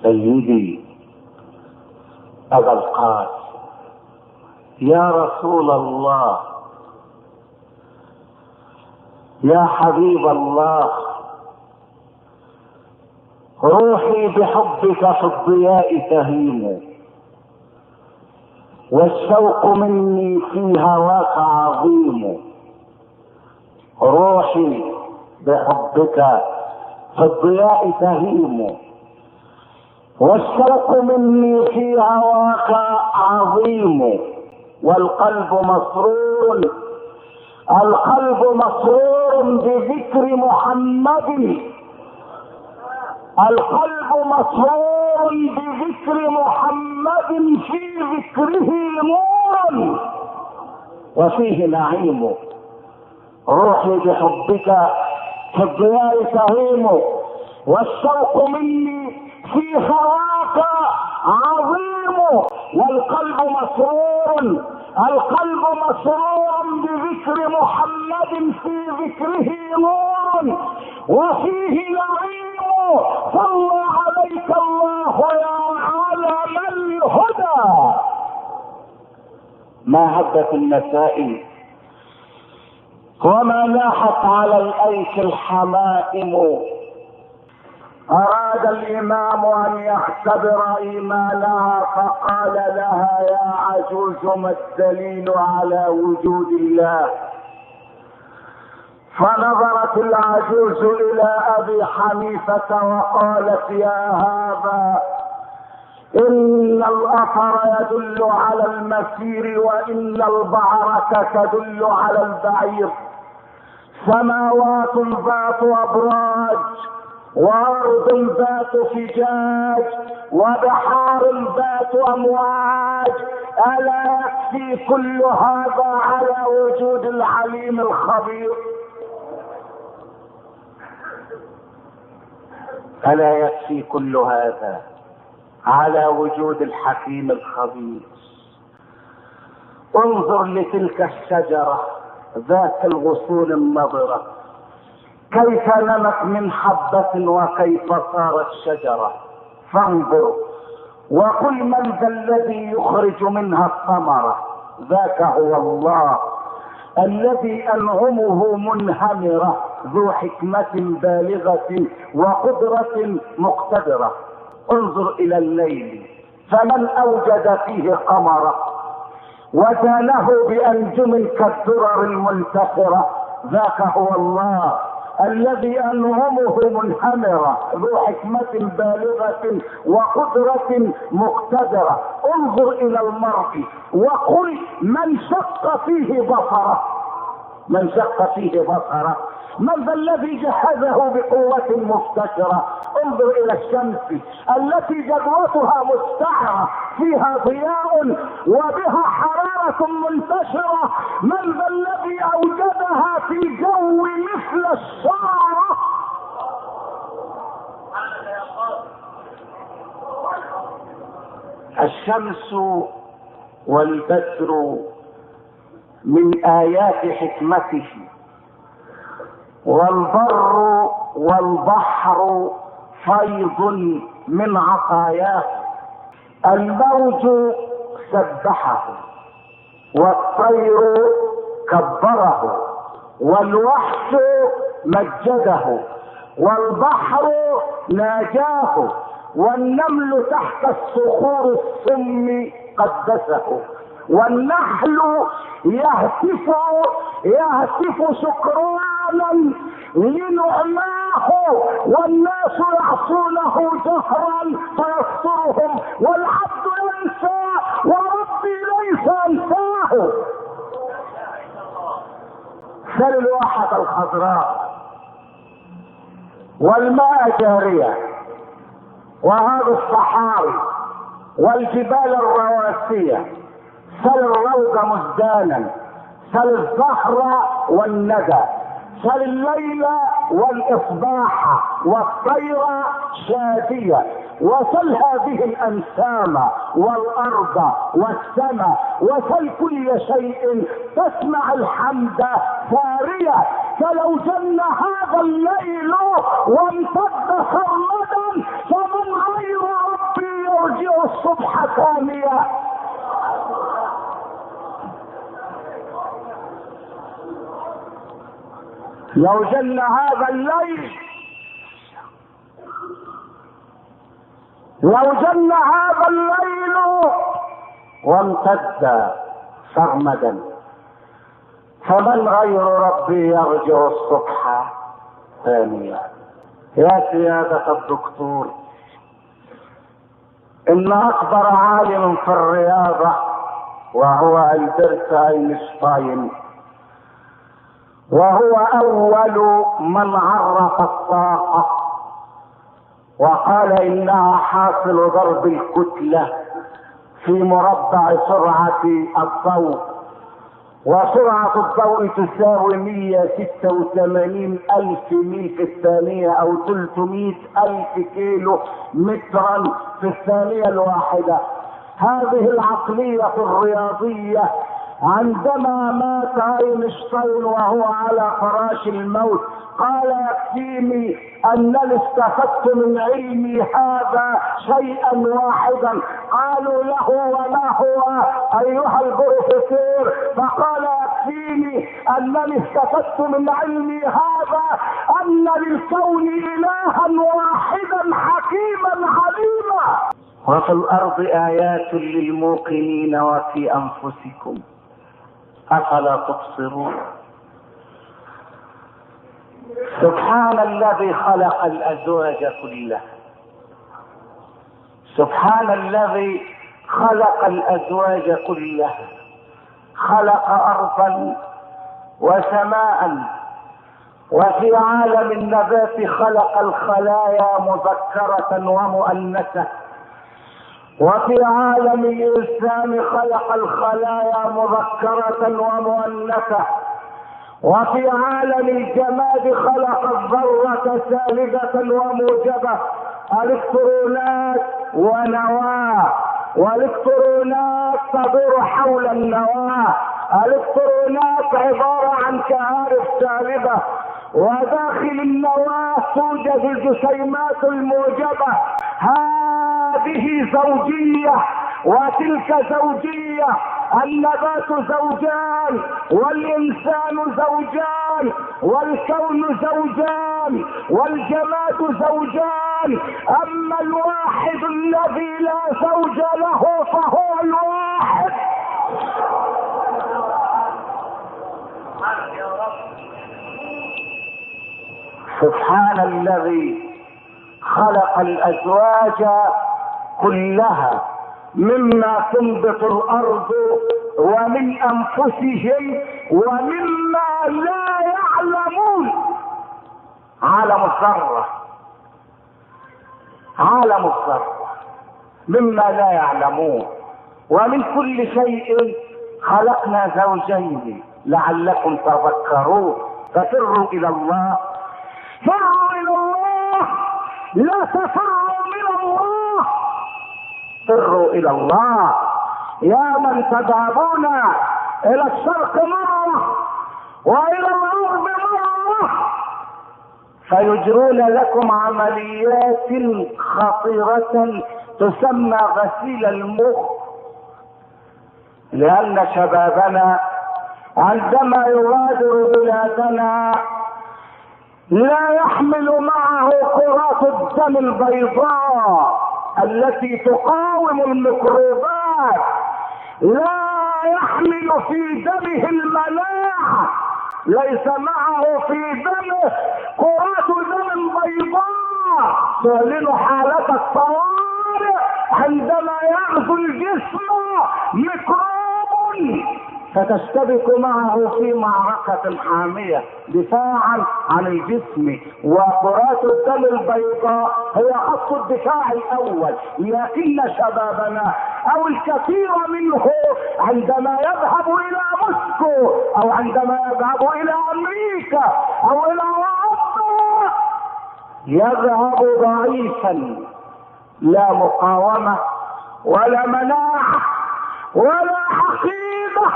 سيدي أبا القاسم، يا رسول الله، يا حبيب الله، روحي بحبك في الضياء تهيم، والشوق مني في هواك عظيم. روحي بحبك في الضياء تهيم، والشوق مني في هواك عظيم. والقلب مسرور، القلب مسرور بذكر محمد، القلب مسرور بذكر محمد، في ذكره نور وفيه نعيم. روحي بحبك في الضياء تهيم، والشوق مني في هواك عظيم. والقلب مسرور، القلب مسرور بذكر محمد، في ذكره نور وفيه نعيم. صلى عليك الله يا علم الهدى. ما هبت النسائم وما لاحت على الايك الحمائم. اراد الامام ان يختبر ايمانها فقال لها: يا عجوز، ما الدليل على وجود الله؟ فنظرت العجوز الى ابي حنيفة وقالت: يا هذا، ان الاثر يدل على المسير، وان البعرة تدل على البعير. سماوات ذات ابراج، وارض ذات فجاج، وبحار ذات امواج. الا يكفي كل هذا على وجود العليم الخبير؟ الا يكفي كل هذا على وجود الحكيم الخبير؟ انظر لتلك الشجرة ذات الغصون النضرة، كيف نمت من حبة وكيف صارت شجرة. فانظر وقل: من ذا الذي يخرج منها الثمرة؟ ذاك هو الله الذي انعمه منهمرة، ذو حكمة بالغة وقدرة مقتدرة. انظر الى الليل، فمن اوجد فيه قمرا وزانه بانجم كالدرر المنتثرة؟ ذاك هو الله الذي انعمه منهمرة، ذو حكمة بالغة وقدرة مقتدرة. انظر الى المرء وقل: من شق فيه بصره؟ من شق فيه بصره؟ من ذا الذي جهزه بقوة مفتشرة؟ انظر الى الشمس التي جدوتها مستعرة، فيها ضياء وبها حرارة منتشرة. من ذا الذي اوجدها في جو مثل الشرارة؟ الشمس والبدر من آيات حكمته، والبر والبحر فيض من عطاياه. الموج سبحه، والطير كبره، والوحش مجده، والبحر ناجاه، والنمل تحت الصخور السم قدسه، والنحل يهتف شكرانا لنعماه، والناس يعصونه جهرا فيسترهم، والعبد ينسى وربي ليس انساه. سل الواحة الخضراء والماء جارية، وهذا الصحاري والجبال الرواسية. سل الروض مزدانا، سل الزهر والندى، سل الليل والإصباح والطير شادية، وسل هذه الأنسام والأرض والسماء، وسل كل شيء تسمع الحمد سارية. فلو جن هذا الليل وامتد سرمدا، فمن غير ثانية. لو جن هذا الليل، لو جن هذا الليل وامتد سرمدا، فمن غير ربي يرجع الصبح ثانية. يا سيادة الدكتور، ان اكبر عالم في الرياضة وهو ألبرت أينشتاين، وهو اول من عرف الطاقة وقال انها حاصل ضرب الكتلة في مربع سرعة الضوء، وسرعة الضوء تساوي 186 ألف ميل في الثانية أو 300 ألف كيلو مترا في الثانية الواحدة. هذه العقلية الرياضية عندما مات أينشتاين وهو على فراش الموت قال يكفيني أنني استفدت من علمي هذا شيئا واحدا. قالوا له وما هو أيها البروفيسور؟ فقال يكفيني أنني استفدت من علمي هذا أن للكون إلها واحدا حكيما عليما، وفي الأرض آيات للموقنين وفي أنفسكم أفلا تبصرون. سبحان الذي خلق الأزواج كلها، سبحان الذي خلق الأزواج كلها، خلق أرضا وسماء، وفي عالم النبات خلق الخلايا مذكرة ومؤنثة، وفي عالم الإنسان خلق الخلايا مذكرة ومؤنثة، وفي عالم الجماد خلق الذرة سالبة وموجبة، الكترونات ونواة، والكترونات تدور حول النواة، الكترونات عبارة عن كهارب سالبة، وداخل النواة توجد الجسيمات الموجبة. هذه زوجية وتلك زوجية، النبات زوجان والإنسان زوجان والكون زوجان والجماد زوجان، أما الواحد الذي لا زوج له فهو الواحد. سبحان الذي خلق الأزواج كلها مما تنبت الأرض ومن أنفسهم ومما لا يعلمون. عالم الذرة، عالم الذرة مما لا يعلمون. ومن كل شيء خلقنا زوجين لعلكم تذكرون. ففروا إلى الله، فروا إلى الله، لا تفروا من الله، فروا إلى الله. يا من تذهبون إلى الشرق مرة وإلى الغرب مرة فيجرون لكم عمليات خطيرة تسمى غسيل المخ، لأن شبابنا عندما يغادر بلادنا لا يحمل معه كرات الدم البيضاء التي تقاوم الميكروبات، لا يحمل في دمه المناعة، ليس معه في دمه كرات دم بيضاء تعلن حالة الطوارئ عندما يغزو الجسم ميكروب فتشتبك معه في معركة حامية دفاعا عن الجسم. وكرات الدم البيضاء هي خط الدفاع الأول. لكن شبابنا أو الكثير منه عندما يذهب إلى موسكو أو عندما يذهب إلى أمريكا أو إلى أوروبا يذهب ضعيفا، لا مقاومة ولا مناعة ولا حقيقة.